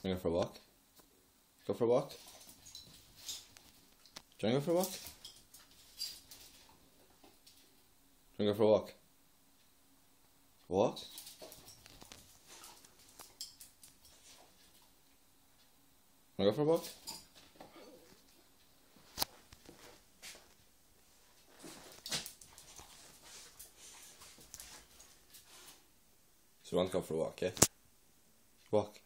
Wanna go for a walk? Go for a walk? Do you wanna go for a walk? Do you wanna go for a walk? Walk? Wanna go for a walk? So you want to go for a walk, yeah? Walk.